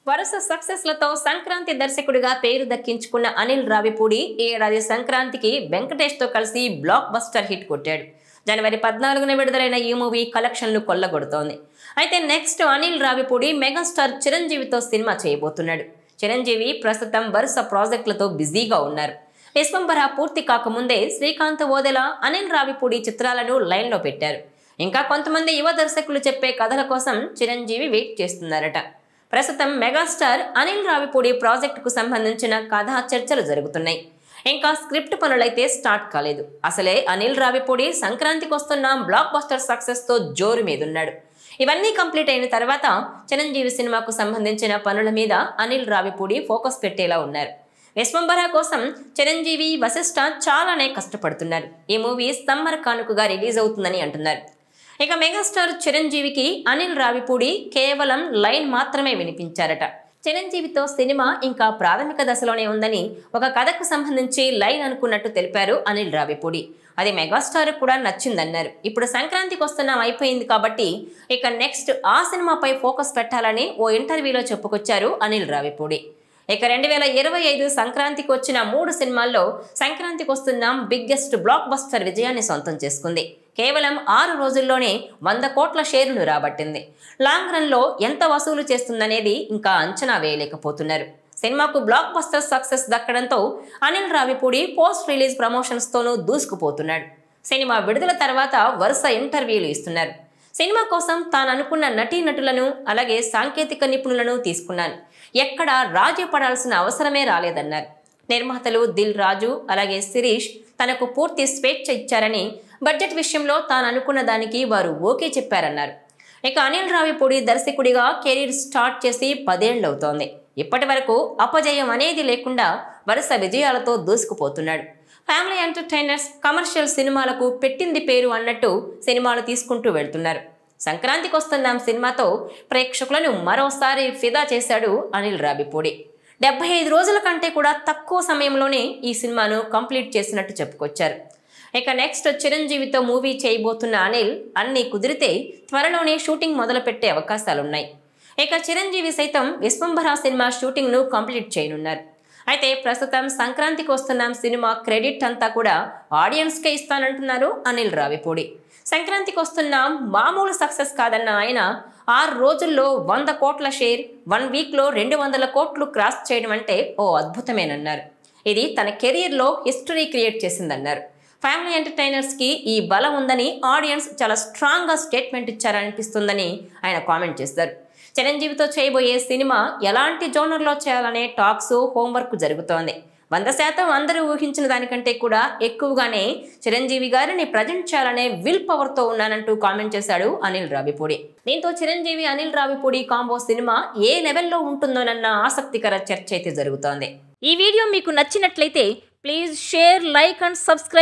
వరుస సక్సెస్లతో సంక్రాంతి దర్శకుడిగా పేరు దక్కించుకున్న అనిల్ రావిపూడి ఈ ఏడాది సంక్రాంతికి వెంకటేష్తో కలిసి బ్లాక్ బస్టర్ హిట్ కొట్టాడు. జనవరి 14న విడుదలైన ఈ మూవీ కలెక్షన్లు కొల్లగొడుతోంది. అయితే నెక్స్ట్ అనిల్ రావిపూడి మెగాస్టార్ చిరంజీవితో సినిమా చేయబోతున్నాడు. చిరంజీవి ప్రస్తుతం వరుస ప్రాజెక్టులతో బిజీగా ఉన్నారు. విశ్వంబర పూర్తి కాకముందే శ్రీకాంత్ ఓదెల, అనిల్ రావిపూడి చిత్రాలను లైన్లో పెట్టారు. ఇంకా కొంతమంది యువ దర్శకులు చెప్పే కథల కోసం చిరంజీవి వెయిట్ చేస్తున్నారట. ప్రస్తుతం మెగాస్టార్ అనిల్ రావిపూడి ప్రాజెక్టుకు సంబంధించిన కథా చర్చలు జరుగుతున్నాయి. ఇంకా స్క్రిప్ట్ పనులైతే స్టార్ట్ కాలేదు. అసలే అనిల్ రావిపూడి సంక్రాంతికి వస్తున్న బ్లాక్ బస్టర్ సక్సెస్ తో జోరు మీదున్నాడు. ఇవన్నీ కంప్లీట్ అయిన తర్వాత చిరంజీవి సినిమాకు సంబంధించిన పనుల మీద అనిల్ రావిపూడి ఫోకస్ పెట్టేలా ఉన్నారు. విశ్వంబర కోసం చిరంజీవి, వశిష్ఠ చాలానే కష్టపడుతున్నారు. ఈ మూవీ సమ్మర్ కానుకగా రిలీజ్ అవుతుందని అంటున్నారు. ఇక మెగాస్టార్ చిరంజీవికి అనిల్ రావిపూడి కేవలం లైన్ మాత్రమే వినిపించారట. చిరంజీవితో సినిమా ఇంకా ప్రాథమిక దశలోనే ఉందని, ఒక కథకు సంబంధించి లైన్ అనుకున్నట్టు తెలిపారు అనిల్ రావిపూడి. అది మెగాస్టార్ కూడా నచ్చిందన్నారు. ఇప్పుడు సంక్రాంతికి వస్తున్నాం అయిపోయింది కాబట్టి ఇక నెక్స్ట్ ఆ సినిమాపై ఫోకస్ పెట్టాలని ఓ ఇంటర్వ్యూలో చెప్పుకొచ్చారు అనిల్ రావిపూడి. ఇక 2025 సంక్రాంతికి వచ్చిన 3 సినిమాల్లో సంక్రాంతికి వస్తున్నాం బిగ్గెస్ట్ బ్లాక్ బస్టర్ విజయాన్ని సొంతం చేసుకుంది. కేవలం 6 రోజుల్లోనే 100 కోట్ల షేరును రాబట్టింది. లాంగ్ రన్ లో ఎంత వసూలు చేస్తుందనేది ఇంకా అంచనా వేయలేకపోతున్నారు. సినిమాకు బ్లాక్ బస్టర్ సక్సెస్ దక్కడంతో Anil Ravipudi post release promotions తోనూ దూసుకుపోతున్నాడు. సినిమా విడుదల తర్వాత వరుస ఇంటర్వ్యూలు ఇస్తున్నారు. సినిమా కోసం తాను అనుకున్న నటీనటులను, అలాగే సాంకేతిక నిపుణులను తీసుకున్నాను. ఎక్కడా రాజీ పడాల్సిన అవసరమే రాలేదన్నారు. నిర్మాతలు దిల్ రాజు, అలాగే శిరీష్ తనకు పూర్తి స్వేచ్ఛ ఇచ్చారని, బడ్జెట్ విషయంలో తాను అనుకున్న దానికి వారు ఓకే చెప్పారన్నారు. ఇక అనిల్ రావిపూడి దర్శకుడిగా కెరీర్ స్టార్ట్ చేసి 10 ఏళ్లవుతోంది. ఇప్పటి వరకు అపజయం అనేది లేకుండా వరుస విజయాలతో దూసుకుపోతున్నాడు. ఫ్యామిలీ ఎంటర్టైనర్స్, కమర్షియల్ సినిమాలకు పెట్టింది పేరు అన్నట్టు సినిమాలు తీసుకుంటూ వెళ్తున్నారు. సంక్రాంతికి వస్తున్నాం సినిమాతో ప్రేక్షకులను మరోసారి ఫిదా చేశాడు అనిల్ రావిపూడి. 75 రోజుల కంటే కూడా తక్కువ సమయంలోనే ఈ సినిమాను కంప్లీట్ చేసినట్టు చెప్పుకొచ్చారు. ఇక నెక్స్ట్ చిరంజీవితో మూవీ చేయబోతున్న అనిల్ అన్నీ కుదిరితే త్వరలోనే షూటింగ్ మొదలుపెట్టే అవకాశాలున్నాయి. ఇక చిరంజీవి సైతం విశ్వంబర సినిమా షూటింగ్ను కంప్లీట్ చేయనున్నారు. అయితే ప్రస్తుతం సంక్రాంతికి వస్తున్నాం సినిమా క్రెడిట్ అంతా కూడా ఆడియన్స్కే ఇస్తానంటున్నారు అనిల్ రావిపూడి. సంక్రాంతికి వస్తున్నాం మామూలు సక్సెస్ కాదన్న ఆయన 6 రోజుల్లో 100 కోట్ల షేర్, 1 వీక్లో 200 కోట్లు క్రాస్ చేయడం అంటే ఓ అద్భుతమేనన్నారు. ఇది తన కెరీర్లో హిస్టరీ క్రియేట్ చేసిందన్నారు. ఫ్యామిలీ ఎంటర్టైనర్స్కి ఈ బలం ఉందని, ఆడియన్స్ చాలా స్ట్రాంగ్గా స్టేట్మెంట్ ఇచ్చారనిపిస్తుందని ఆయన కామెంట్ చేశారు. చిరంజీవితో చేయబోయే సినిమా ఎలాంటి జోనర్లో చేయాలనే టాక్స్, హోంవర్క్ జరుగుతోంది. 100% అందరూ ఊహించిన దానికంటే కూడా ఎక్కువగానే చిరంజీవి గారిని ప్రజెంట్ చేయాలనే విల్ పవర్తో ఉన్నానంటూ కామెంట్ చేశాడు అనిల్ రావిపూడి. దీంతో చిరంజీవి, అనిల్ రావిపూడి కాంబో సినిమా ఏ లెవెల్లో ఉంటుందోనన్న ఆసక్తికర చర్చ అయితే జరుగుతోంది. ఈ వీడియో మీకు నచ్చినట్లయితే please share, like and subscribe.